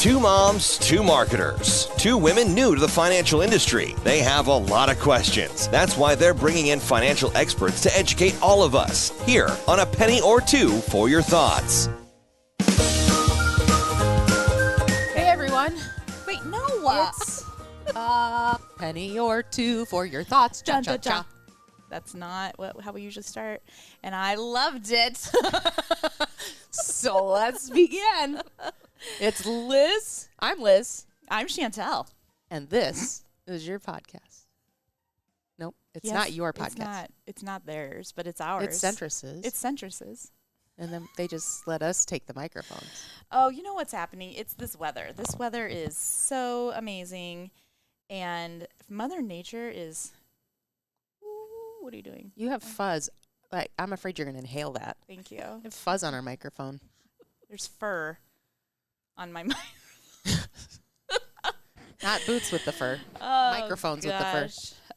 Two moms, two marketers, two women new to the financial industry. They have a lot of questions. That's why they're bringing in financial experts to educate all of us here on A Penny or Two for Your Thoughts. Hey, everyone. Wait, no. It's A Penny or Two for Your Thoughts. Cha, cha, cha. That's not how we usually start. And I loved it. So let's begin. It's Liz. I'm Liz. I'm Chantel. And this is your podcast. Nope, it's not your podcast. It's not theirs, but it's ours. It's Centris's. It's Centris's. And then they just let us take the microphones. Oh, you know what's happening? It's this weather. This weather is so amazing. And Mother Nature is... Ooh, what are you doing? You have fuzz. I'm afraid you're going to inhale that. Thank you. You have fuzz on our microphone. There's fur on my mic. Not boots with the fur. Microphones with the fur.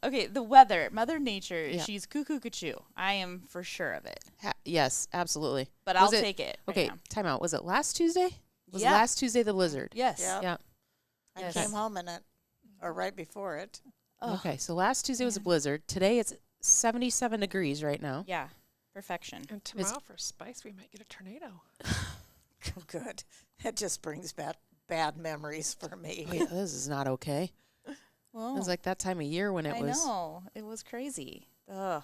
Okay, the weather. Mother Nature, she's cuckoo-cuckoo. I am for sure of it. Yes, absolutely. But I'll take it. Okay, time out. Was it last Tuesday? Was last Tuesday the blizzard? Yes. Yeah. I Yes. came home in it, or right before it. Oh. Okay, so last Tuesday was a blizzard. Today it's 77 degrees right now. Yeah, perfection. And tomorrow for spice, we might get a tornado. Oh, good. It just brings back bad memories for me. Wait, this is not okay. Well, It was like that time of year when it was. I know. It was crazy. Ugh.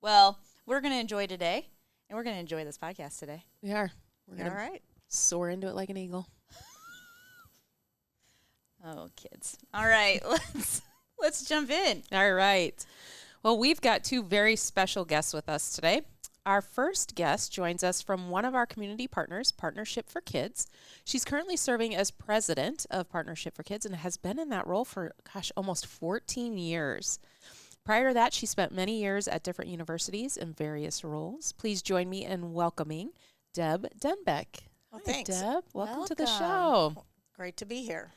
Well, we're going to enjoy today, and we're going to enjoy this podcast today. We are. We're going All to right. soar into it like an eagle. Oh, kids. All right, let's jump in. All right. Well, we've got two very special guests with us today. Our first guest joins us from one of our community partners, Partnership for Kids. She's currently serving as president of Partnership for Kids and has been in that role for, almost 14 years. Prior to that, she spent many years at different universities in various roles. Please join me in welcoming Deb Denbeck. Well, Hi, thanks. Deb. Welcome to the Welcome. show. Great to be here.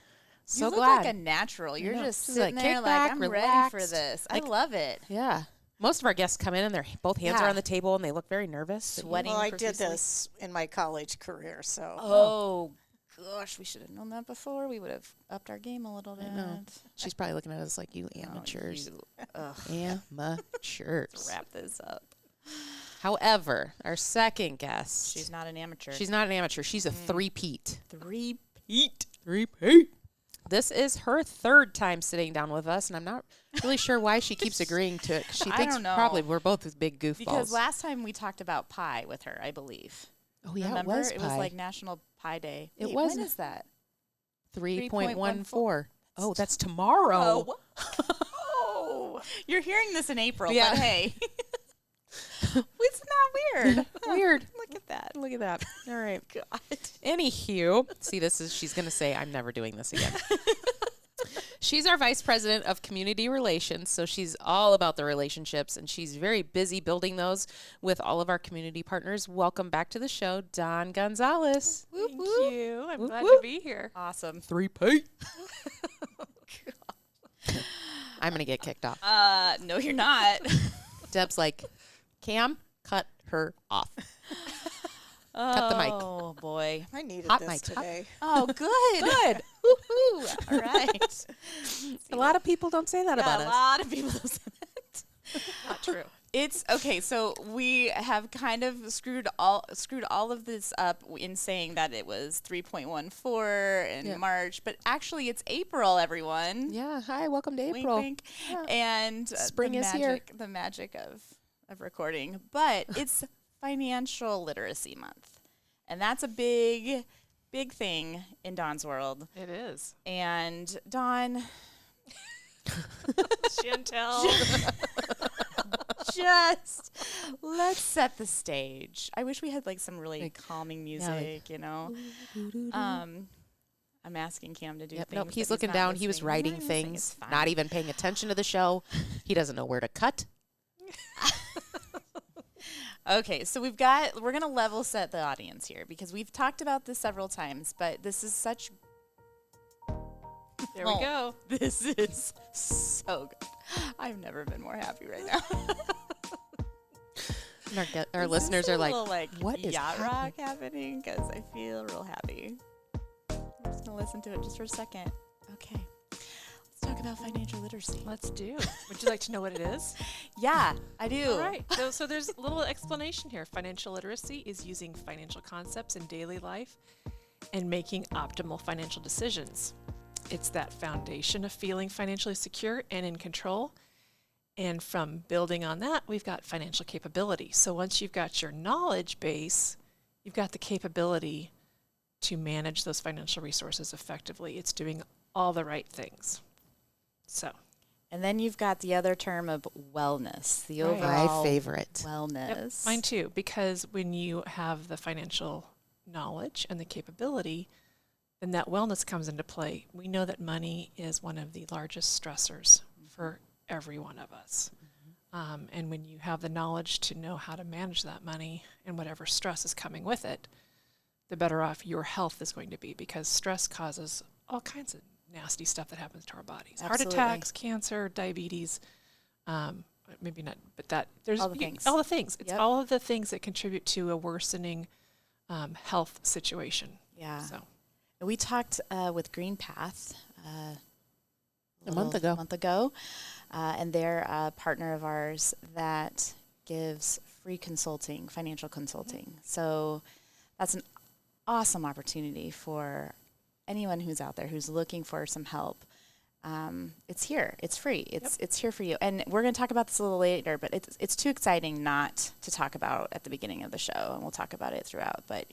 So you look glad. like a natural. You're know. just She's sitting like, there kick like, back, I'm ready for relaxed. this. Like- I love it. Yeah. Most of our guests come in and both hands are Yeah. on the table and they look very nervous. Sweating Well, I did profusely. this in my college career, so. Oh, gosh, we should have known that before. We would have upped our game a little bit. I know. She's probably looking at us like, you amateurs. Ugh. Amateurs. Let's wrap this up. However, our second guest. She's not an amateur. She's not an amateur. She's a three-peat. Three-peat. Three-peat. This is her third time sitting down with us, and I'm not really sure why she keeps agreeing to it. 'Cause she I thinks don't know. probably we're both big goofballs. Because last time we talked about pie with her, I believe. oh, yeah, Remember? it was pie. like National Pie Day. It Wait, was. When is that? 3.14. Oh, that's tomorrow. Oh. You're hearing this in April, Yeah. but hey. Isn't that weird? Weird. Look at that. Look at that. All right. God. Anywho, see, she's going to say, I'm never doing this again. She's our vice president of community relations, so she's all about the relationships, and she's very busy building those with all of our community partners. Welcome back to the show, Dawn Gonzales. Thank you. I'm glad whoop. to be here. Awesome. 3P. I'm going to get kicked off. No, you're not. Deb's like, Cam, cut her off. Cut the mic. Oh, boy. I needed Hot this mic, hot- today. Oh, good. Good. Woohoo. All right. A lot of people don't say that about A us. lot of people have said that. Not true. It's okay. So we have kind of screwed all of this up in saying that it was 3.14 in March, but actually it's April, everyone. Yeah. Hi. Welcome to Wink, April. wink. Yeah. And Spring the is here. The magic of recording, but it's Financial Literacy Month, and that's a big thing in Dawn's world. It is. And Dawn, Chantel. just let's set the stage. I wish we had like some really calming music, you know. I'm asking Cam to do things. Nope, he's but looking not down. He was listening. writing He's not listening. things, It's not fine. even paying attention to the show. He doesn't know where to cut. Okay, so we're going to level set the audience here because we've talked about this several times, but this is such... There we go. This is so good. I've never been more happy right now. And our Is listeners this are a little, like, what is yacht happening? rock happening? Because I feel real happy. gonna listen to it just for a second. Okay. Let's talk about financial literacy. Let's do. Would you like to know what it is? Yeah, I do. All right. So there's a little explanation here. Financial literacy is using financial concepts in daily life and making optimal financial decisions. It's that foundation of feeling financially secure and in control. And from building on that, we've got financial capability. So once you've got your knowledge base, you've got the capability to manage those financial resources effectively. It's doing all the right things. So. And then you've got the other term of wellness, the Right. overall My favorite. wellness. Yep, mine too, because when you have the financial knowledge and the capability, then that wellness comes into play. We know that money is one of the largest stressors for every one of us. And when you have the knowledge to know how to manage that money and whatever stress is coming with it, the better off your health is going to be, because stress causes all kinds of nasty stuff that happens to our bodies. Absolutely. Heart attacks, cancer, diabetes, maybe not, but that there's All the things. all the things. It's Yep. all of the things that contribute to a worsening health situation. Yeah. So We talked with Green Path A month ago. And they're a partner of ours that gives free consulting, financial consulting. So that's an awesome opportunity for anyone who's out there who's looking for some help. It's here. It's free. It's here for you. And we're going to talk about this a little later, but it's too exciting not to talk about at the beginning of the show, and we'll talk about it throughout. But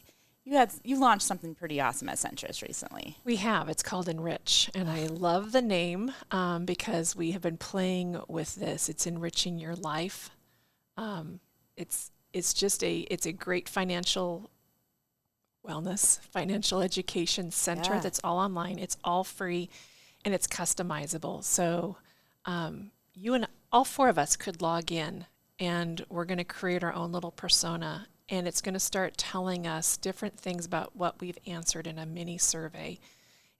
you launched something pretty awesome at Centris recently. we have. It's called Enrich, and I love the name because we have been playing with this. It's enriching your life. It's a great financial wellness, financial education center Yeah. that's all online. It's all free, and it's customizable. So you and all four of us could log in, and we're going to create our own little persona, and it's going to start telling us different things about what we've answered in a mini survey.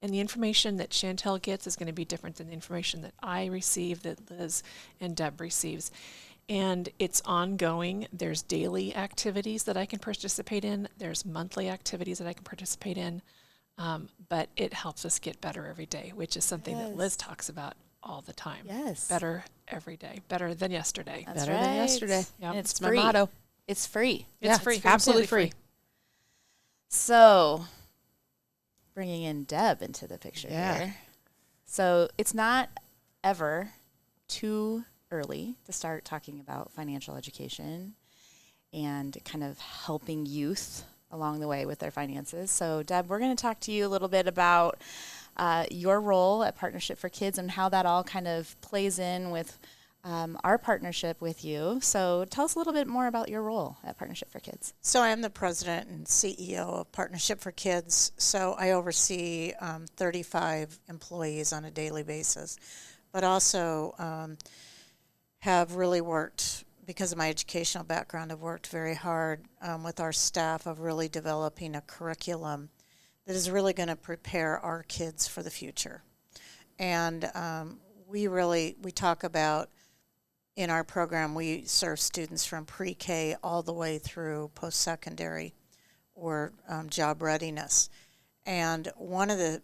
And the information that Chantel gets is going to be different than the information that I receive, that Liz and Deb receives. And it's ongoing. There's daily activities that I can participate in. There's monthly activities that I can participate in. But it helps us get better every day, which is something that Liz talks about all the time. Yes. Better every day. Better than yesterday. That's Better right. than yesterday. Yep. And it's It's my free. motto. It's free. It's free. It's absolutely free. So, bringing in Deb into the picture Yeah. here. So, it's not ever too early to start talking about financial education and kind of helping youth along the way with their finances. So, Deb, we're going to talk to you a little bit about your role at Partnership for Kids and how that all kind of plays in with our partnership with you. So tell us a little bit more about your role at Partnership for Kids. So I am the president and CEO of Partnership for Kids. So I oversee 35 employees on a daily basis, but also have really worked, because of my educational background, I've worked very hard with our staff of really developing a curriculum that is really going to prepare our kids for the future. And we talk about, in our program, we serve students from pre-K all the way through post-secondary or job readiness. And one of the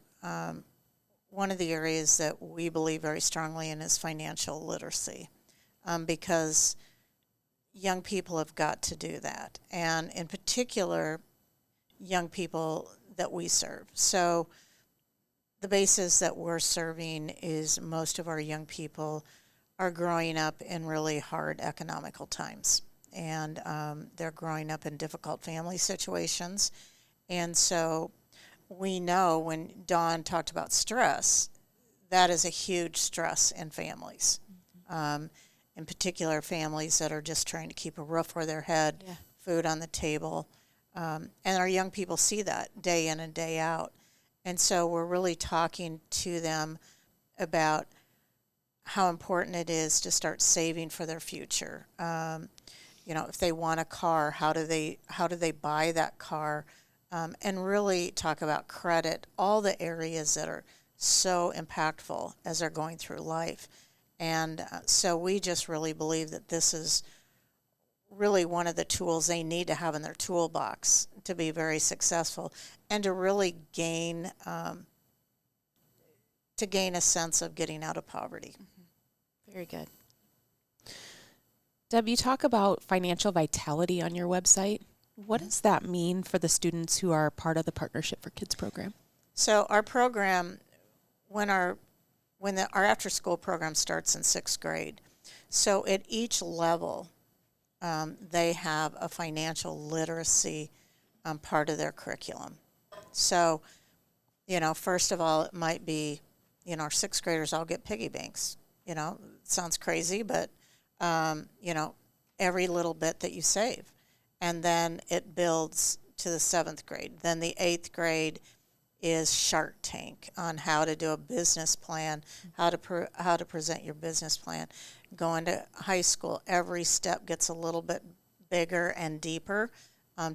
areas that we believe very strongly in is financial literacy, because young people have got to do that, and in particular, young people that we serve. So the basis that we're serving is most of our young people are growing up in really hard economical times, and they're growing up in difficult family situations. And so we know, when Dawn talked about stress, that is a huge stress in families, in particular families that are just trying to keep a roof over their head, food on the table. And our young people see that day in and day out. And so we're really talking to them about how important it is to start saving for their future. If they want a car, how do they buy that car? And really talk about credit, all the areas that are so impactful as they're going through life. And so we just really believe that this is really one of the tools they need to have in their toolbox to be very successful and to really gain to gain a sense of getting out of poverty. Very good. Deb, you talk about financial vitality on your website. What does that mean for the students who are part of the Partnership for Kids program? So our program, when our after-school program starts in 6th grade, so at each level, they have a financial literacy part of their curriculum. So, first of all, it might be, our 6th graders all get piggy banks. It sounds crazy, but, every little bit that you save. And then it builds to the 7th grade. Then the 8th grade is Shark Tank on how to do a business plan, how to present your business plan. Going to high school, every step gets a little bit bigger and deeper.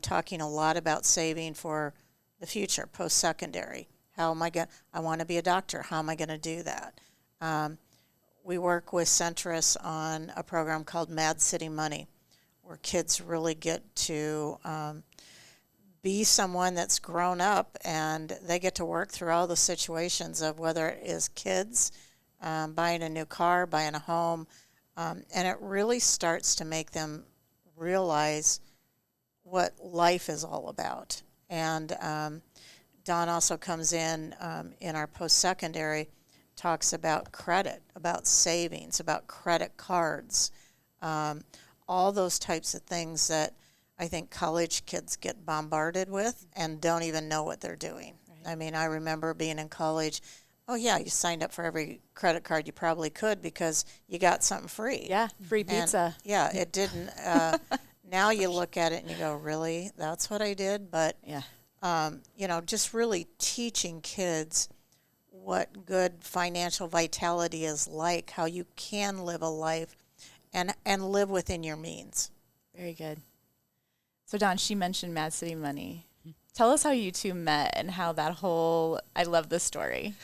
Talking a lot about saving for the future, post-secondary. How am I going? I want to be a doctor. How am I going to do that? We work with Centris on a program called Mad City Money, where kids really get to be someone that's grown up, and they get to work through all the situations of whether it is kids buying a new car, buying a home, and it really starts to make them realize what life is all about. And Dawn also comes in our post-secondary, talks about credit, about savings, about credit cards, all those types of things that I think college kids get bombarded with and don't even know what they're doing. Right. I mean, I remember being in college, oh yeah, you signed up for every credit card you probably could because you got something free. Yeah, free pizza. And, it didn't. Now you look at it and you go, really? That's what I did? But, just really teaching kids what good financial vitality is like, how you can live a life and live within your means. Very good. So, Dawn, she mentioned Mad City Money. Tell us how you two met and how that whole, I love this story.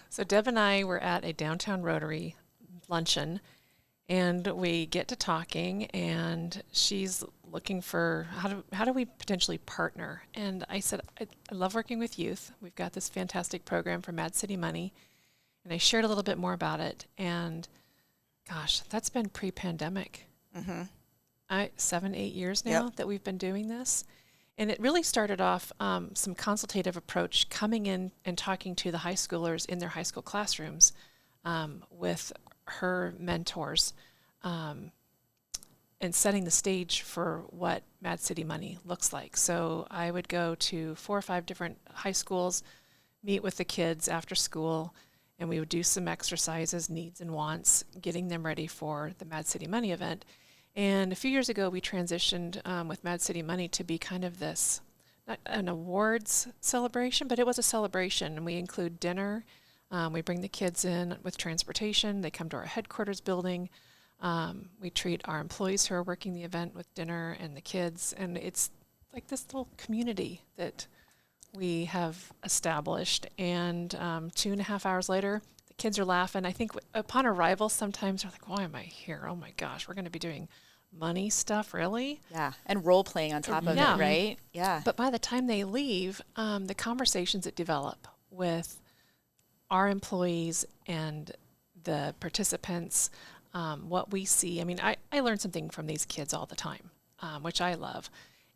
So Deb and I were at a downtown Rotary luncheon, and we get to talking, and she's looking for how do we potentially partner. And I said, I love working with youth. We've got this fantastic program for Mad City Money. And I shared a little bit more about it. And gosh, that's been pre-pandemic. 7-8 years now that we've been doing this. And it really started off some consultative approach, coming in and talking to the high schoolers in their high school classrooms with her mentors and setting the stage for what Mad City Money looks like. So I would go to 4 or 5 different high schools, meet with the kids after school, and we would do some exercises, needs and wants, getting them ready for the Mad City Money event. And a few years ago, we transitioned with Mad City Money to be kind of this, not an awards celebration, but it was a celebration. And we include dinner. We bring the kids in with transportation. They come to our headquarters building. We treat our employees who are working the event with dinner and the kids. And it's like this little community that we have established. And 2.5 hours later, the kids are laughing. I think upon arrival, sometimes they're like, why am I here? Oh my gosh, we're going to be doing money stuff, really? Yeah, and role playing on top of it, right? Yeah. But by the time they leave, the conversations that develop with our employees and the participants, what we see. I mean, I learn something from these kids all the time, which I love.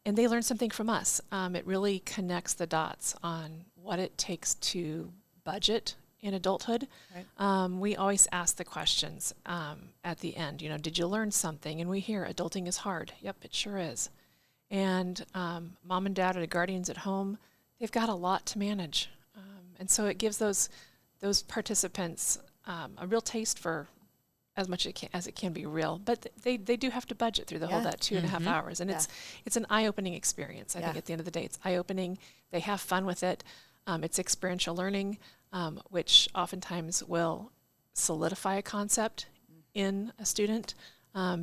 And they learn something from us. It really connects the dots on what it takes to budget in adulthood. Right. We always ask the questions at the end, did you learn something? And we hear adulting is hard. Yep, it sure is. And mom and dad or the guardians at home, they've got a lot to manage. And so it gives those participants a real taste for as much as it can be real. But they do have to budget through the whole that 2.5 hours. And it's an eye-opening experience. I think at the end of the day, it's eye-opening. They have fun with it. It's experiential learning, which oftentimes will solidify a concept in a student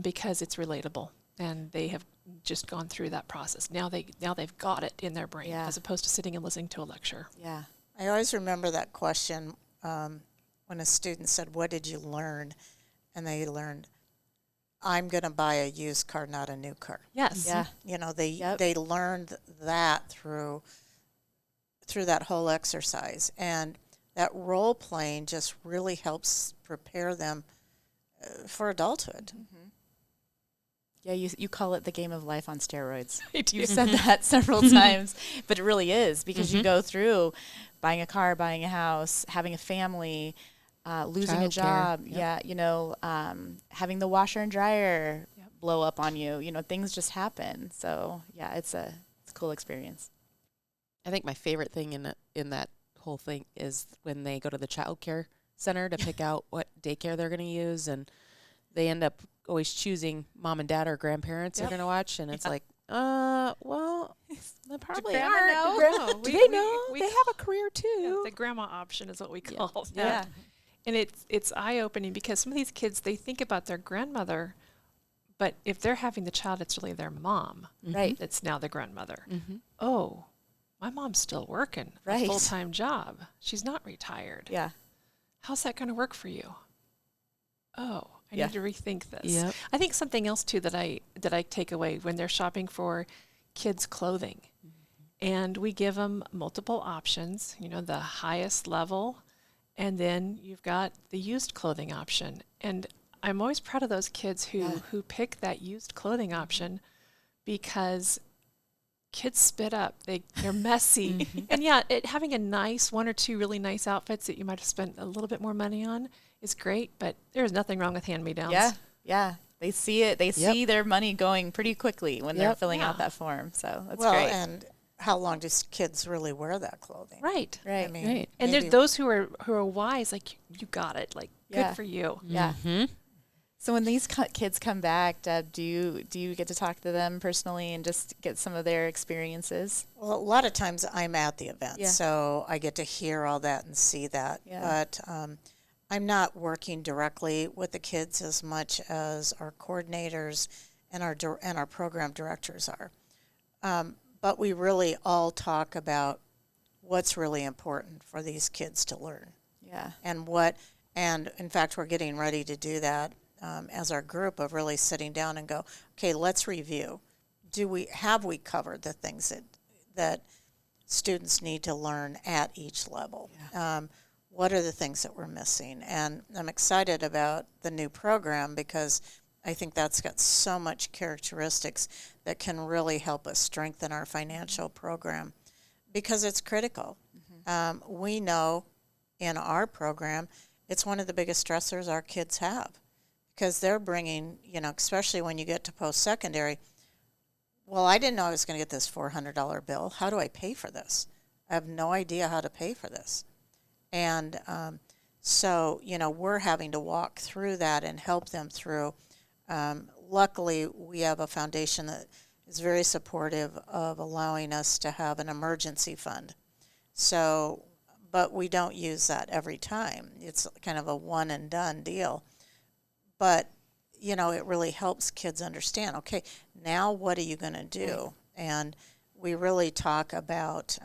because it's relatable, and they have just gone through that process. Now they've got it in their brain as opposed to sitting and listening to a lecture. Yeah, I always remember that question when a student said, "What did you learn?" And they learned, "I'm going to buy a used car, not a new car." Yes. Yeah. They learned that through that whole exercise. And that role playing just really helps prepare them for adulthood. Yeah, you call it the game of life on steroids. I do. You've said that several times, but it really is, because you go through buying a car, buying a house, having a family, losing a Childcare. job. Yep. Yeah, having the washer and dryer blow up on you. Things just happen. So yeah, it's a cool experience. I think my favorite thing in that whole thing is when they go to the child care center to pick out what daycare they're going to use, and they end up always choosing mom and dad or grandparents they're going to watch, and it's like, well, they probably grandma aren't. know? Do grandma, No, do we- they we- know? we They c- have a career Yeah, too. the grandma option is what we Yeah. call that. Yeah. And it's eye-opening, because some of these kids, they think about their grandmother, but if they're having the child, it's really their mom Right. that's now the grandmother. Mm-hmm. Oh, my mom's still working Right. a full-time job. She's not retired. Yeah. How's that going to work for you? Oh, I Yeah. need to rethink this. Yep. I think something else too that I take away when they're shopping for kids' clothing, and we give them multiple options. The highest level, and then you've got the used clothing option. And I'm always proud of those kids who pick that used clothing option, because kids spit up. They're messy. And having a nice one or two really nice outfits that you might have spent a little bit more money on is great, but there's nothing wrong with hand-me-downs. Yeah. Yeah. They see it. They see their money going pretty quickly when they're filling out that form. So that's great. And how long do kids really wear that clothing? Right. Right. I mean, Right. And maybe- there's those who are wise, like, you got it. Like, Yeah. good for you. Yeah. Mm-hmm. So when these kids come back, Deb, do you get to talk to them personally and just get some of their experiences? Well, a lot of times I'm at the event, Yeah. so I get to hear all that and see that. Yeah. But I'm not working directly with the kids as much as our coordinators and our program directors are. But we really all talk about what's really important for these kids to learn, Yeah. and in fact, we're getting ready to do that as our group, of really sitting down and go, okay, let's review. Have we covered the things that students need to learn at each level? What are the things that we're missing? And I'm excited about the new program, because I think that's got so much characteristics that can really help us strengthen our financial program, because it's critical. We know in our program, it's one of the biggest stressors our kids have, because they're bringing, especially when you get to post-secondary, well, I didn't know I was going to get this $400 bill. How do I pay for this? I have no idea how to pay for this. And so, we're having to walk through that and help them through. Luckily, we have a foundation that is very supportive of allowing us to have an emergency fund. So, but we don't use that every time. It's kind of a one and done deal. But, it really helps kids understand, okay, now what are you going to do? And we really talk about,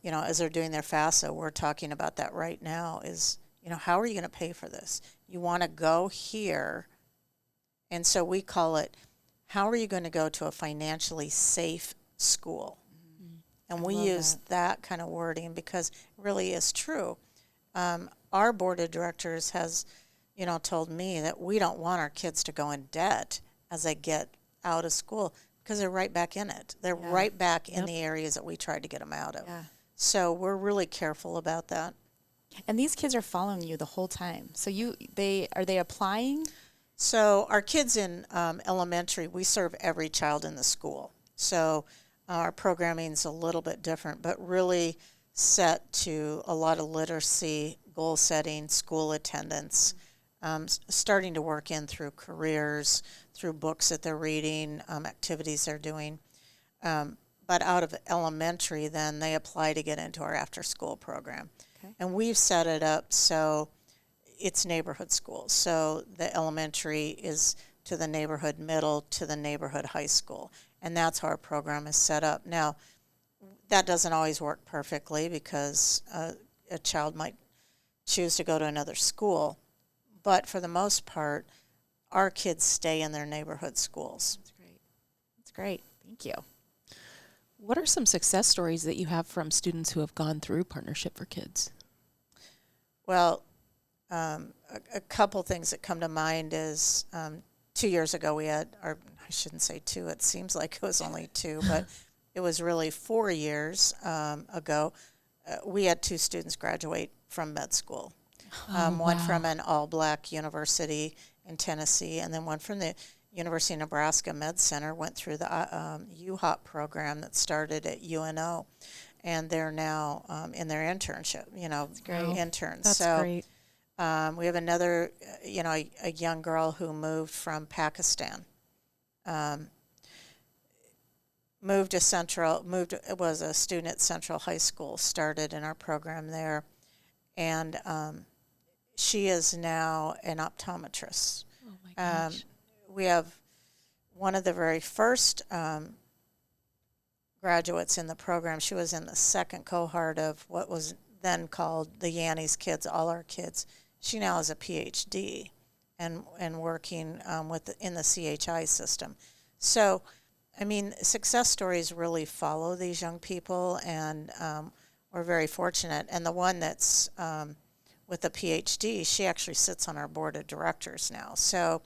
as they're doing their FAFSA, we're talking about that right now is, how are you going to pay for this? You want to go here. And so we call it, how are you going to go to a financially safe school? And we use that kind of wording because it really is true. Our board of directors has, told me that we don't want our kids to go in debt as they get out of school, because they're right back in it. They're right back in the areas that we tried to get them out of. Yeah. So we're really careful about that. And these kids are following you the whole time. So are they applying? So our kids in elementary, we serve every child in the school. So our programming's a little bit different, but really set to a lot of literacy, goal setting, school attendance, starting to work in through careers, through books that they're reading, activities they're doing. But out of elementary, then they apply to get into our after-school program. Okay. And we've set it up so it's neighborhood schools. So the elementary is to the neighborhood middle, to the neighborhood high school. And that's how our program is set up. Now, that doesn't always work perfectly, because a child might choose to go to another school. But for the most part, our kids stay in their neighborhood schools. That's great. That's great. Thank you. What are some success stories that you have from students who have gone through Partnership for Kids? Well, a couple things that come to mind is 2 years ago we had, or I shouldn't say two, it seems like it was only two, but it was really 4 years ago. We had 2 students graduate from med school. One from an all-black university in Tennessee, and then one from the University of Nebraska Med Center, went through the UHOP program that started at UNO, and they're now in their internship, interns. That's so, great. We have another, a young girl who moved from Pakistan. Was a student at Central High School, started in our program there, and she is now an optometrist. Oh my gosh. We have one of the very first graduates in the program. She was in the second cohort of what was then called the Yanni's Kids, All Our Kids. She now has a PhD and working in the CHI system. So, I mean, success stories really follow these young people, and we're very fortunate. And the one that's with the PhD, she actually sits on our board of directors now. So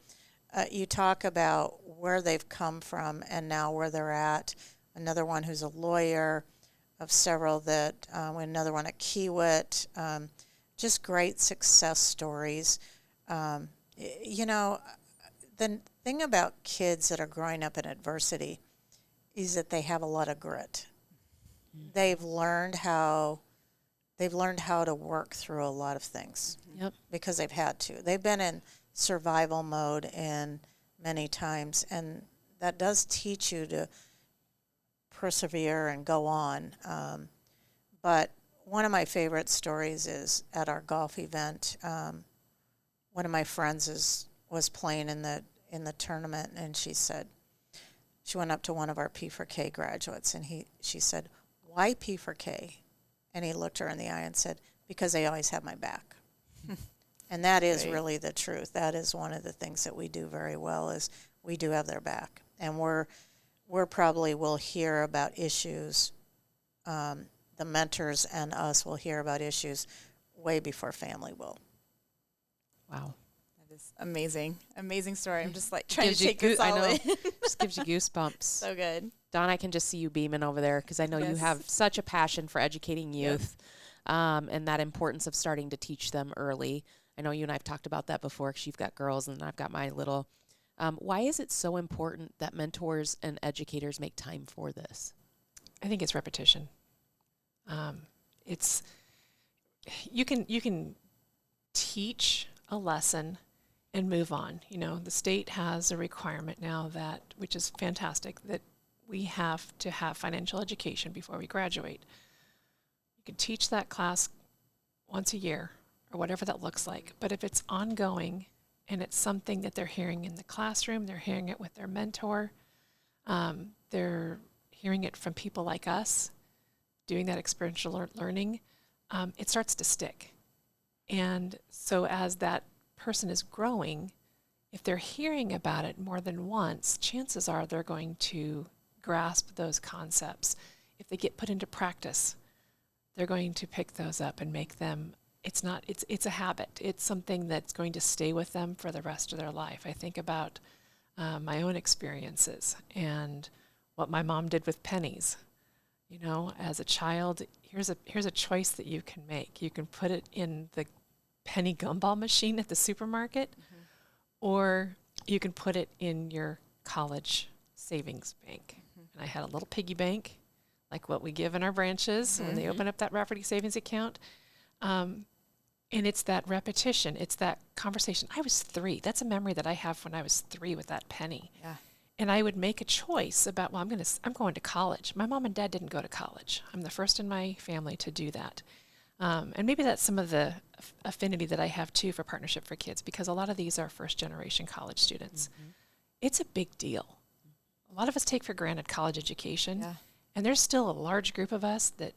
you talk about where they've come from and now where they're at. Another one who's a lawyer, of several that, another one at Kiewit, just great success stories. The thing about kids that are growing up in adversity is that they have a lot of grit. Mm. They've learned how to work through a lot of things. Yep. Because they've had to. They've been in survival mode in many times, and that does teach you to persevere and go on. But one of my favorite stories is at our golf event. One of my friends was playing in the tournament, and she went up to one of our P4K graduates, and she said, "Why P4K?" And he looked her in the eye and said, "Because they always have my back." And that is really the truth. That is one of the things that we do very well, is we do have their back. And we're probably will hear about issues, the mentors and us will hear about issues way before family will. Wow. That is amazing. Amazing story. I'm just like trying to take this I all know. in. Just gives you goosebumps. So good. Dawn, I can just see you beaming over there, because I know you have such a passion for educating youth, and that importance of starting to teach them early. I know you and I have talked about that before, because you've got girls and I've got my little. Why is it so important that mentors and educators make time for this? I think it's repetition. You can teach a lesson and move on. The state has a requirement now which is fantastic, that we have to have financial education before we graduate. You can teach that class once a year or whatever that looks like. But if it's ongoing and it's something that they're hearing in the classroom, they're hearing it with their mentor, they're hearing it from people like us doing that experiential learning, it starts to stick. And so as that person is growing, if they're hearing about it more than once, chances are they're going to grasp those concepts. If they get put into practice, they're going to pick those up and make them, it's a habit. It's something that's going to stay with them for the rest of their life. I think about my own experiences and what my mom did with pennies. As a child, here's a choice that you can make. You can put it in the penny gumball machine at the supermarket, or you can put it in your college savings bank. And I had a little piggy bank, like what we give in our branches when they open up that Rafferty savings account. And it's that repetition. It's that conversation. I was 3. That's a memory that I have when I was 3 with that penny. Yeah. And I would make a choice about, I'm going to college. My mom and dad didn't go to college. I'm the first in my family to do that. And maybe that's some of the affinity that I have, too, for Partnership for Kids, because a lot of these are first-generation college students. It's a big deal. A lot of us take for granted college education, and there's still a large group of us that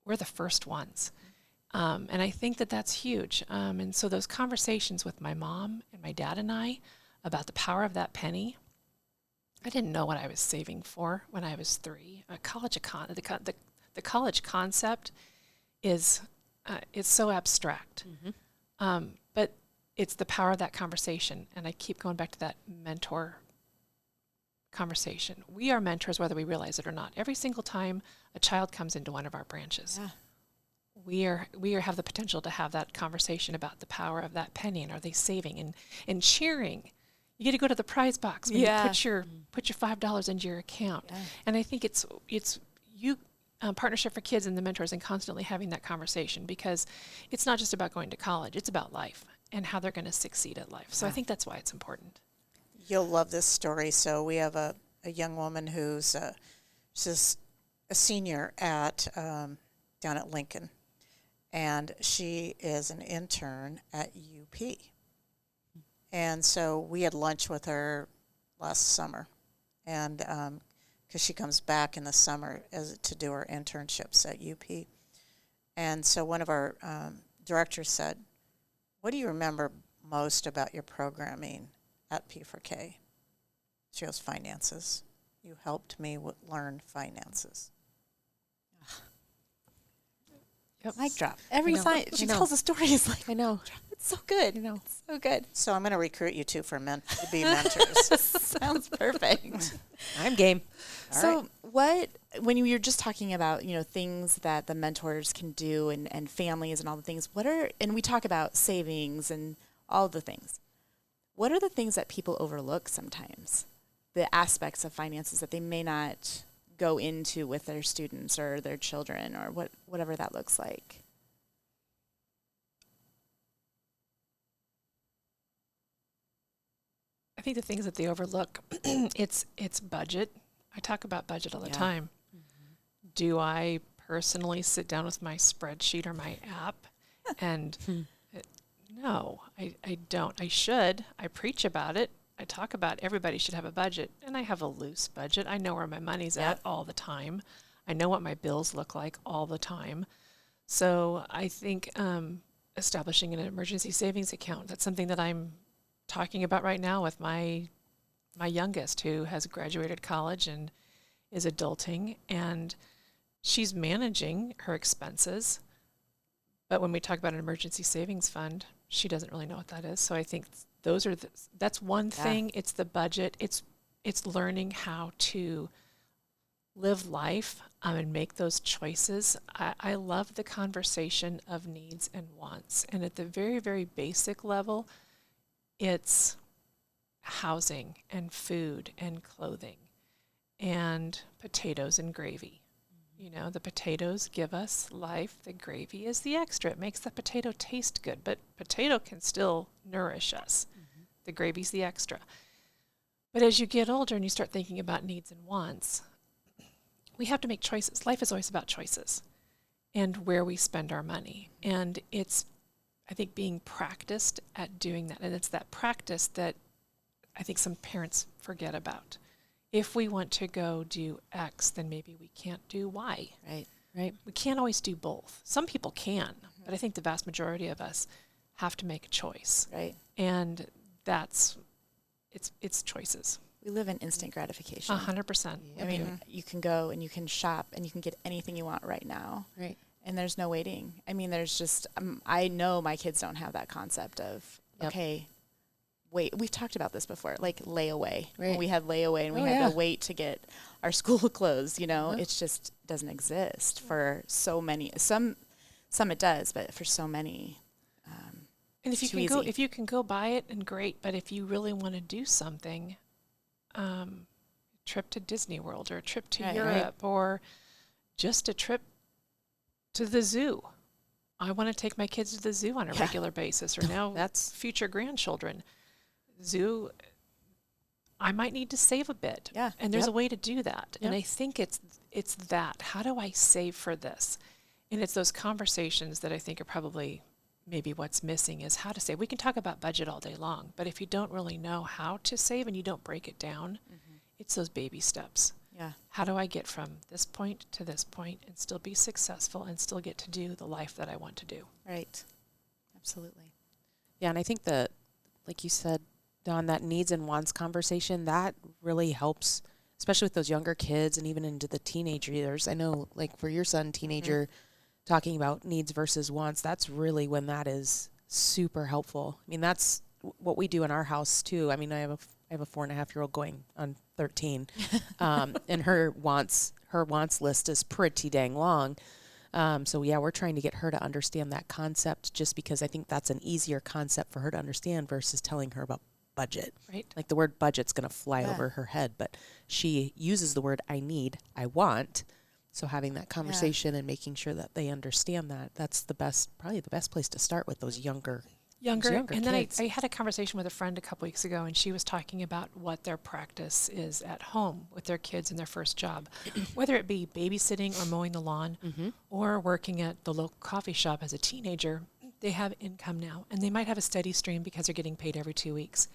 we're the first ones. And I think that that's huge. And so those conversations with my mom and my dad and I about the power of that penny, I didn't know what I was saving for when I was 3. The college concept is it's so abstract. But it's the power of that conversation. And I keep going back to that mentor conversation. We are mentors whether we realize it or not. Every single time a child comes into one of our branches, we have the potential to have that conversation about the power of that penny, and are they saving and cheering. You get to go to the prize box when you put your $5 into your account. And I think it's you Partnership for Kids and the mentors, and constantly having that conversation, because it's not just about going to college, it's about life and how they're going to succeed at life. So I think that's why it's important. You'll love this story. So we have a young woman who's she's a senior at down at Lincoln, and she is an intern at UP. And so we had lunch with her last summer, and because she comes back in the summer to do her internships at UP. And so one of our directors said, "What do you remember most about your programming at P4K?" She goes, "Finances. You helped me learn finances." Mic drop. Every time she tells a story, it's like, I know. It's so good. It's so good. So I'm going to recruit you two to be mentors. Sounds perfect. I'm game. So when you were just talking about, things that the mentors can do and families and all the things, and we talk about savings and all the things, what are the things that people overlook sometimes? The aspects of finances that they may not go into with their students or their children, or whatever that looks like? I think the things that they overlook, it's budget. I talk about budget all the time. Do I personally sit down with my spreadsheet or my app? And no, I don't. I should. I preach about it. I talk about everybody should have a budget, and I have a loose budget. I know where my money's at all the time. I know what my bills look like all the time. So I think establishing an emergency savings account, that's something that I'm talking about right now with my youngest, who has graduated college and is adulting, and she's managing her expenses. But when we talk about an emergency savings fund, she doesn't really know what that is. So I think that's one thing. It's the budget. It's learning how to live life and make those choices. I love the conversation of needs and wants. And at the very, very basic level, it's housing and food and clothing and potatoes and gravy. The potatoes give us life. The gravy is the extra. It makes the potato taste good, but potato can still nourish us. The gravy's the extra. But as you get older and you start thinking about needs and wants, we have to make choices. Life is always about choices and where we spend our money. And it's, I think, being practiced at doing that. And it's that practice that I think some parents forget about. If we want to go do X, then maybe we can't do Y. Right. We can't always do both. Some people can, but I think the vast majority of us have to make a choice. Right. And it's choices. We live in instant gratification. 100%. I mean, you can go and you can shop and you can get anything you want right now. Right. And there's no waiting. I mean, there's just, I know my kids don't have that concept of, okay, wait. We've talked about this before, like layaway. Right. When we had layaway and we had to wait to get our school closed, it's just doesn't exist for so many. Some it does, but for so many. And if you can go buy it, and great. But if you really want to do something, trip to Disney World or a trip to Europe or just a trip to the zoo. I want to take my kids to the zoo on a regular basis, or now that's future grandchildren. Zoo, I might need to save a bit. Yeah. And there's a way to do that. And I think it's that. How do I save for this? And it's those conversations that I think are probably maybe what's missing, is how to save. We can talk about budget all day long, but if you don't really know how to save and you don't break it down, it's those baby steps. Yeah. How do I get from this point to this point and still be successful and still get to do the life that I want to do? Right. Absolutely. Yeah, and I think that, like you said, Dawn, that needs and wants conversation, that really helps, especially with those younger kids and even into the teenage years. I know, like for your son, teenager, talking about needs versus wants, that's really when that is super helpful. I mean, that's what we do in our house too. I mean, I have a 4.5-year-old going on 13, and her wants list is pretty dang long. So yeah, we're trying to get her to understand that concept, just because I think that's an easier concept for her to understand versus telling her about budget. Right. Like the word budget's going to fly over her head, but she uses the word I need, I want. So having that conversation and making sure that they understand that's probably the best place to start with those younger And kids. then I had a conversation with a friend a couple weeks ago, and she was talking about what their practice is at home with their kids in their first job, whether it be babysitting or mowing the lawn or working at the local coffee shop as a teenager. They have income now, and they might have a steady stream because they're getting paid every 2 weeks.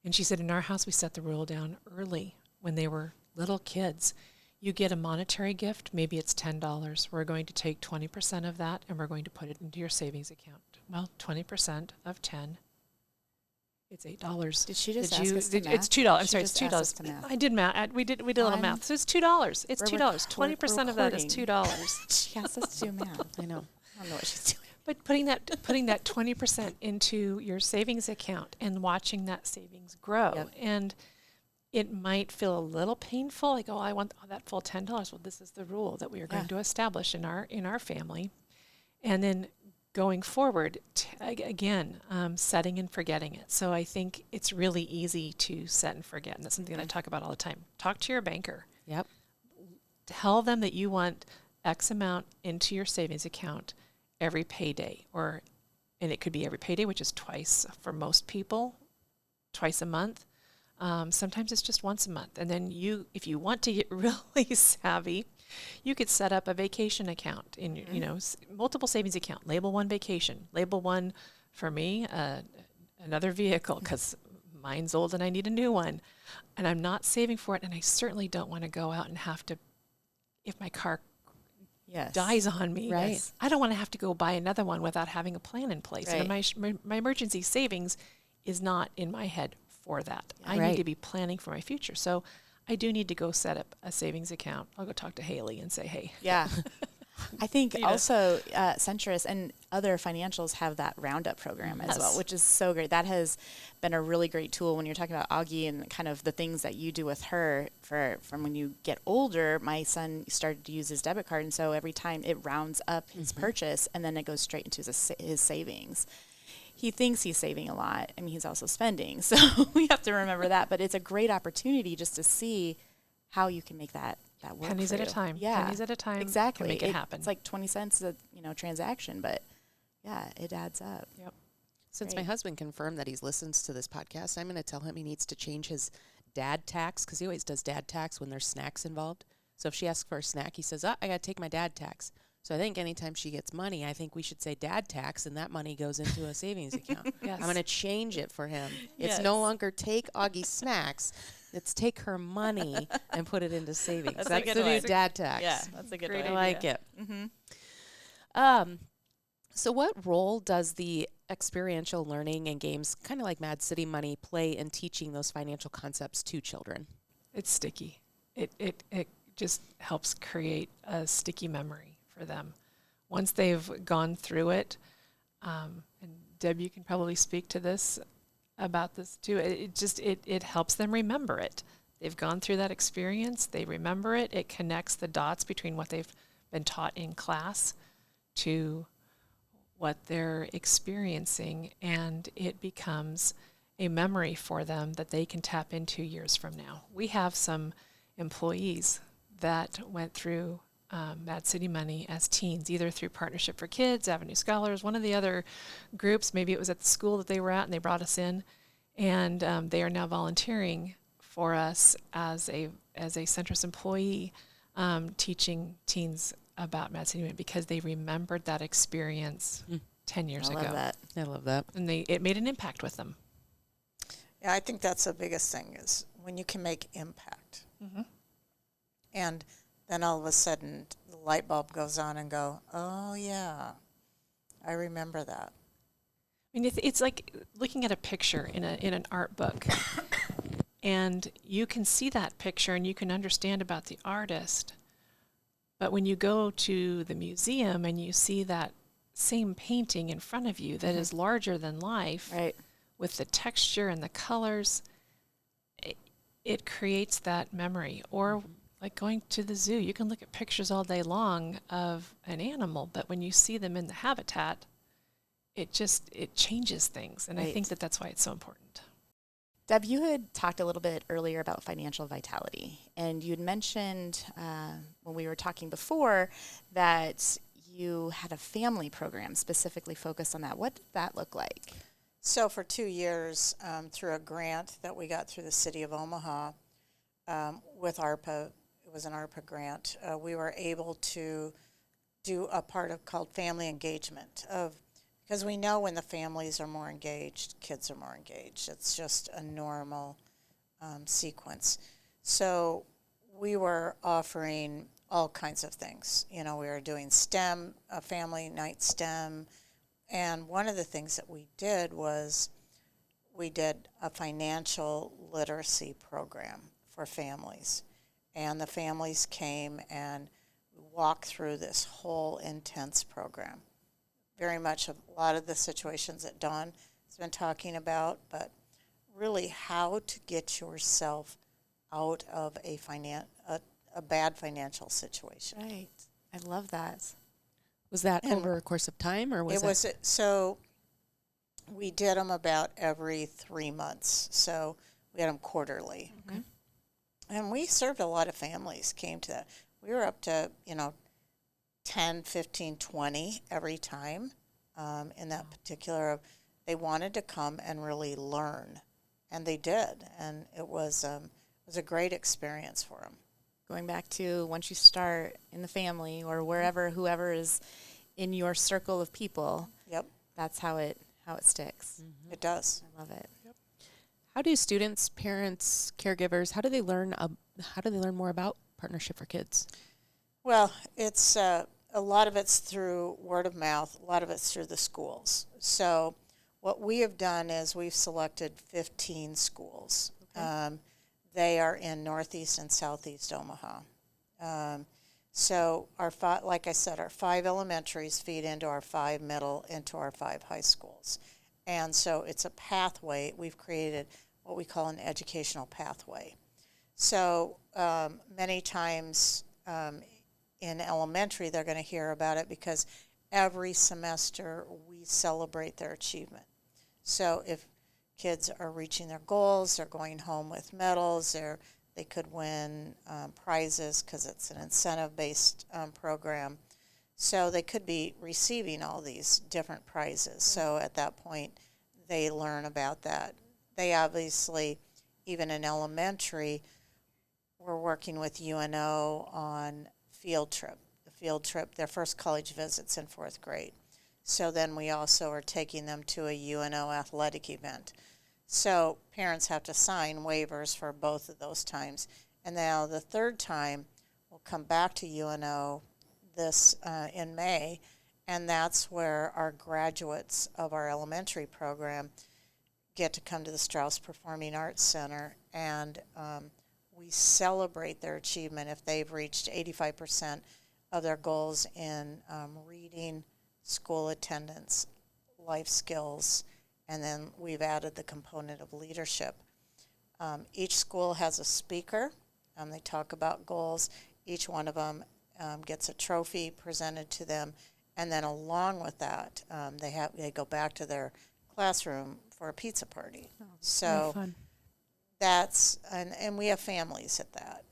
And she said, in our house, we set the rule down early when they were little kids. You get a monetary gift, maybe it's $10. We're going to take 20% of that, and we're going to put it into your savings account. Well, 20% of 10, it's $8. Did she just ask us to math? It's $2. I'm She sorry, it's just asked us to $2. math. I did math. We did a little math. So it's $2. It's We're $2. 20% of that is $2. She asked us to do math. I know. I don't know what she's doing. But putting that 20% into your savings account and watching that savings grow. Yep. And it might feel a little painful, like, oh, I want that full $10. Well, this is the rule that we are going to establish in our family. And then going forward, again, setting and forgetting it. So I think it's really easy to set and forget. And that's something that I talk about all the time. Talk to your banker. Yep. Tell them that you want X amount into your savings account every payday, and it could be every payday, which is twice for most people, twice a month. Sometimes it's just once a month. And then if you want to get really savvy, you could set up a vacation account in your, multiple savings account. Label one vacation. Label one, for me, another vehicle, because mine's old and I need a new one. And I'm not saving for it, and I certainly don't want to go out and have to, if my car dies on me, Right. I don't want to have to go buy another one without having a plan in place. Right. And my emergency savings is not in my head for that. I Right. need to be planning for my future. So I do need to go set up a savings account. I'll go talk to Haley and say, hey. Yeah. I think also Centris and other financials have that roundup program as well, which is so great. That has been a really great tool when you're talking about Augie and kind of the things that you do with her from when you get older. My son started to use his debit card, and so every time it rounds up his purchase, and then it goes straight into his savings. He thinks he's saving a lot. I mean, he's also spending, so we have to remember that. But it's a great opportunity just to see how you can make that work. Pennies for at a you. time. Yeah, Pennies at a time. exactly. Can make it happen. It's like 20 cents a transaction, but yeah, it adds up. Yep. Since Great. my husband confirmed that he listens to this podcast, I'm going to tell him he needs to change his dad tax, because he always does dad tax when there's snacks involved. So if she asks for a snack, he says, I got to take my dad tax. So I think anytime she gets money, I think we should say dad tax, and that money goes into a savings account. Yes. I'm going to change it for him. Yes. It's no longer take Augie snacks. It's take her money and put it into savings. That's a That's good the new one. dad tax. Yeah, that's a good Great one. I like it. Mm-hmm. So what role does the experiential learning and games, kind of like Mad City Money, play in teaching those financial concepts to children? It's sticky. It just helps create a sticky memory for them. Once they've gone through it, and Deb, you can probably speak to this about this too. It helps them remember it. They've gone through that experience. They remember it. It connects the dots between what they've been taught in class to what they're experiencing, and it becomes a memory for them that they can tap into years from now. We have some employees that went through Mad City Money as teens, either through Partnership for Kids, Avenue Scholars, one of the other groups. Maybe it was at the school that they were at and they brought us in, and they are now volunteering for us as a Centris employee, teaching teens about Mad City Money because they remembered that experience 10 years I ago. love that. I love that. And it made an impact with them. Yeah, I think that's the biggest thing is when you can make impact. Mm-hmm. And then all of a sudden the light bulb goes on and go, oh, yeah, I remember that. I mean, it's like looking at a picture in an art book, and you can see that picture and you can understand about the artist, But when you go to the museum and you see that same painting in front of you that is larger than life, Right. with the texture and the colors, it creates that memory. Or like going to the zoo, you can look at pictures all day long of an animal, but when you see them in the habitat, it changes things. And I think that that's why it's so important. Deb, you had talked a little bit earlier about financial vitality, and you'd mentioned when we were talking before that you had a family program specifically focused on that. What did that look like? So for 2 years, through a grant that we got through the City of Omaha with ARPA, it was an ARPA grant, we were able to do a part of called family engagement, because we know when the families are more engaged, kids are more engaged. It's just a normal sequence. So we were offering all kinds of things. You know, we were doing STEM, a family night STEM, and one of the things that we did was we did a financial literacy program for families. And the families came and walked through this whole intense program. Very much a lot of the situations that Dawn has been talking about, but really how to get yourself out of a bad financial situation. Right. I love that. Was that over a course of time, or was it? So we did them about every 3 months. So we had them quarterly. Okay. And we served a lot of families, came to that. We were up to, 10, 15, 20 every time in that particular. They wanted to come and really learn, and they did. And it was a great experience for them. Going back to once you start in the family or wherever, whoever is in your circle of people, Yep, that's how it sticks. it does. I love it. How do students, parents, caregivers, how do they learn more about Partnership for Kids? Well, it's a lot of it's through word of mouth. A lot of it's through the schools. So what we have done is we've selected 15 schools. Okay. They are in Northeast and Southeast Omaha. So like I said, our 5 elementaries feed into our 5 middle, into our 5 high schools. And so it's a pathway. We've created what we call an educational pathway. So many times in elementary, they're going to hear about it because every semester we celebrate their achievement. So if kids are reaching their goals, they're going home with medals, they could win prizes because it's an incentive-based program. So they could be receiving all these different prizes. So at that point, they learn about that. They obviously, even in elementary, we're working with UNO on field trip. The field trip, their first college visit's in 4th grade. So then we also are taking them to a UNO athletic event. So parents have to sign waivers for both of those times. And now the 3rd time, we'll come back to UNO this in May, and that's where our graduates of our elementary program get to come to the Strauss Performing Arts Center, and we celebrate their achievement if they've reached 85% of their goals in reading, school attendance, life skills, and then we've added the component of leadership. Each school has a speaker. They talk about goals. Each one of them gets a trophy presented to them, and then along with that, they go back to their classroom for a pizza party. Oh, so fun. that's and we have families at that.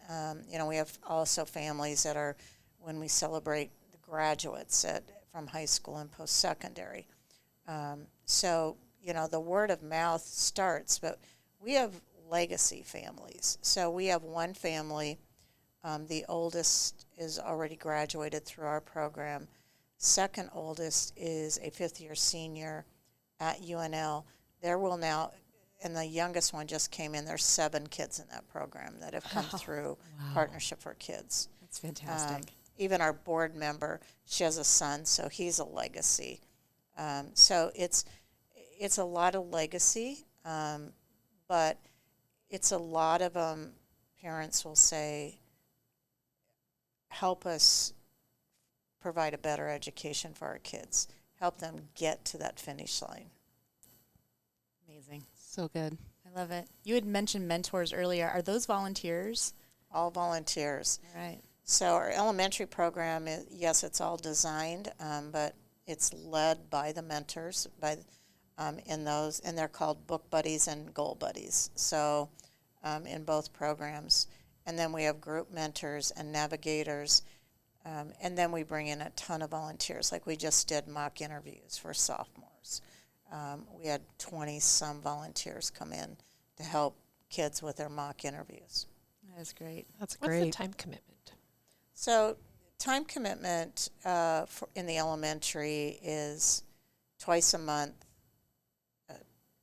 We have also families that are when we celebrate the graduates from high school and post-secondary. So the word of mouth starts, but we have legacy families. So we have one family. The oldest is already graduated through our program. Second oldest is a 5th-year senior at UNL. There will now, and the youngest one just came in, there's 7 kids in that program that have come through Partnership for Kids. That's fantastic. Even our board member, she has a son, so he's a legacy. So it's a lot of legacy, but it's a lot of parents will say, help us provide a better education for our kids, help them get to that finish line. Amazing. So good. I love it. You had mentioned mentors earlier. Are those volunteers? All volunteers. All right. So our elementary program, yes, it's all designed, but it's led by the mentors in those, and they're called book buddies and goal buddies. So in both programs. And then we have group mentors and navigators. And then we bring in a ton of volunteers. Like we just did mock interviews for sophomores. We had 20-some volunteers come in to help kids with their mock interviews. That's great. That's What's great. the time commitment? So time commitment in the elementary is twice a month,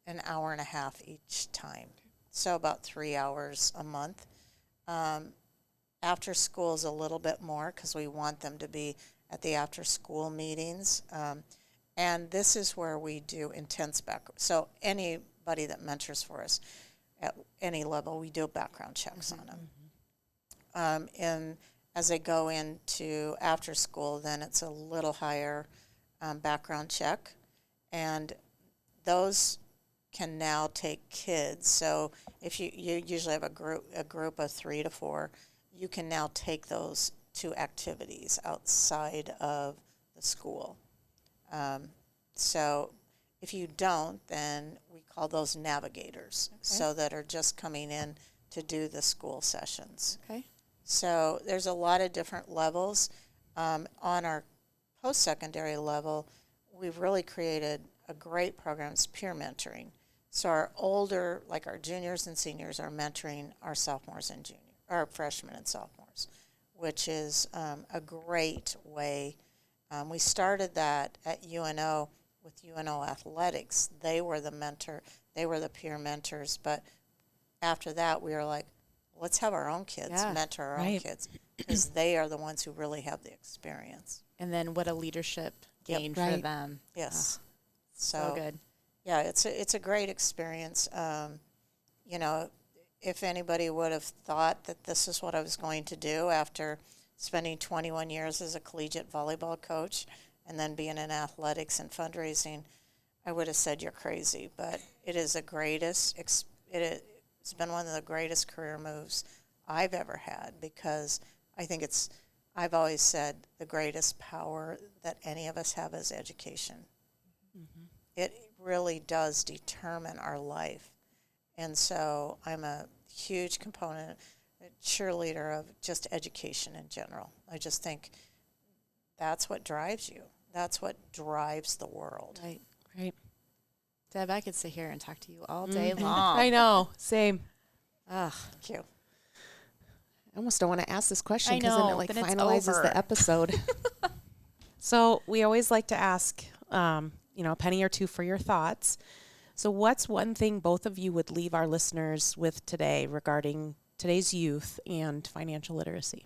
an hour and a half each time. So about 3 hours a month. After school is a little bit more because we want them to be at the after school meetings. And this is where we do intense background. So anybody that mentors for us at any level, we do background checks on them. And as they go into after school, then it's a little higher background check. And those can now take kids. So if you usually have a group of 3 to 4, you can now take those to activities outside of the school. So if you don't, then we call those navigators. Okay. So that are just coming in to do the school sessions. Okay. So there's a lot of different levels. On our post-secondary level, we've really created a great program. It's peer mentoring. So our older, like our juniors and seniors, are mentoring our sophomores and our freshmen and sophomores, which is a great way. We started that at UNO with UNO Athletics. They were the mentor. They were the peer mentors. But after that, we were like, let's have our own kids mentor our own kids, because they are the ones who really have the experience. And then what a leadership gain for them. Yes. Oh, so good. Yeah, it's a great experience. You know, if anybody would have thought that this is what I was going to do after spending 21 years as a collegiate volleyball coach and then being in athletics and fundraising, I would have said you're crazy. But it is the greatest. It's been one of the greatest career moves I've ever had, because I think I've always said the greatest power that any of us have is education. Mm-hmm. It really does determine our life. And so I'm a huge component, a cheerleader of just education in general. I just think that's what drives you. That's what drives the world. Right. Right. Deb, I could sit here and talk to you all day long. I know. Same. Ugh. Thank you. I almost don't want to ask this question I because then it know, then it's finalizes over. the episode. So we always like to ask, a penny or two for your thoughts. So what's one thing both of you would leave our listeners with today regarding today's youth and financial literacy?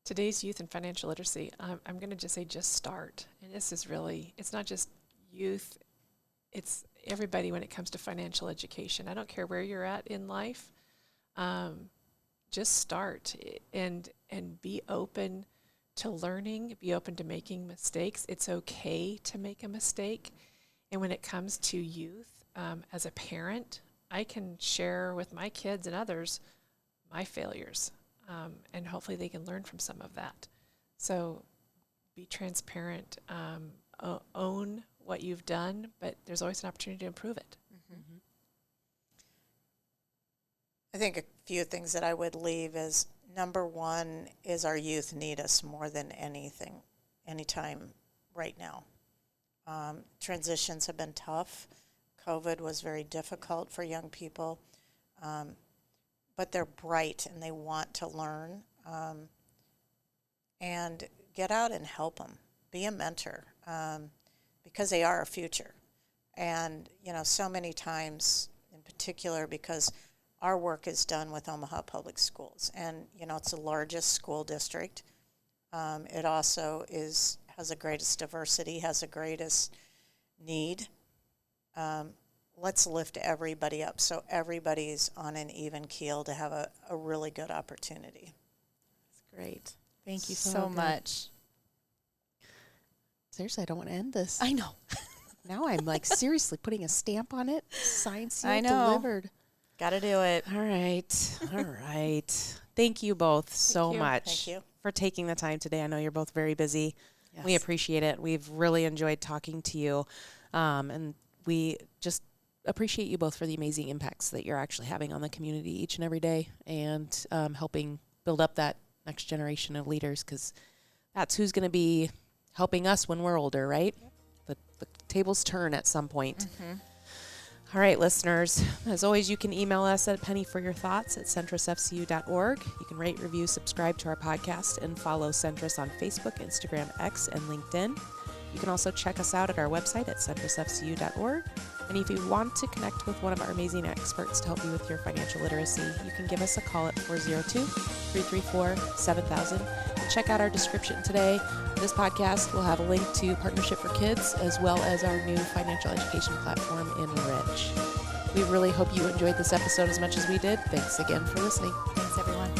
Today's youth and financial literacy, I'm going to just say just start. And this is really, it's not just youth, it's everybody when it comes to financial education. I don't care where you're at in life, just start and be open to learning, be open to making mistakes. It's okay to make a mistake. And when it comes to youth, as a parent, I can share with my kids and others my failures. And hopefully they can learn from some of that. So be transparent, own what you've done, but there's always an opportunity to improve it. Mm-hmm. I think a few things that I would leave is, number one is our youth need us more than anything, anytime right now. Transitions have been tough. COVID was very difficult for young people. But they're bright and they want to learn, and get out and help them. Be a mentor, because they are our future. And, so many times, in particular, because our work is done with Omaha Public Schools. And, it's the largest school district. It also has the greatest diversity, has the greatest need. Let's lift everybody up so everybody's on an even keel to have a really good opportunity. Great. Thank you So so good. much. Seriously, I don't want to end this. I know. Now I'm like seriously putting a stamp on it. Signed, sealed, I know. delivered. Got to do it. All right. All right. Thank you both so you. much Thank you. for taking the time today. I know you're both very busy. We Yes. appreciate it. We've really enjoyed talking to you. And we just appreciate you both for the amazing impacts that you're actually having on the community each and every day, and helping build up that next generation of leaders, because that's who's going to be helping us when we're older, right? The tables turn at some point. All right, listeners, as always, you can email us at pennyforyourthoughts@centrisfcu.org. You can rate, review, subscribe to our podcast, and follow Centris on Facebook, Instagram, X, and LinkedIn. You can also check us out at our website at centrisfcu.org. And if you want to connect with one of our amazing experts to help you with your financial literacy, you can give us a call at 402-334-7000. And check out our description today. This podcast will have a link to Partnership for Kids, as well as our new financial education platform, Enrich. We really hope you enjoyed this episode as much as we did. Thanks again for listening. Thanks, everyone.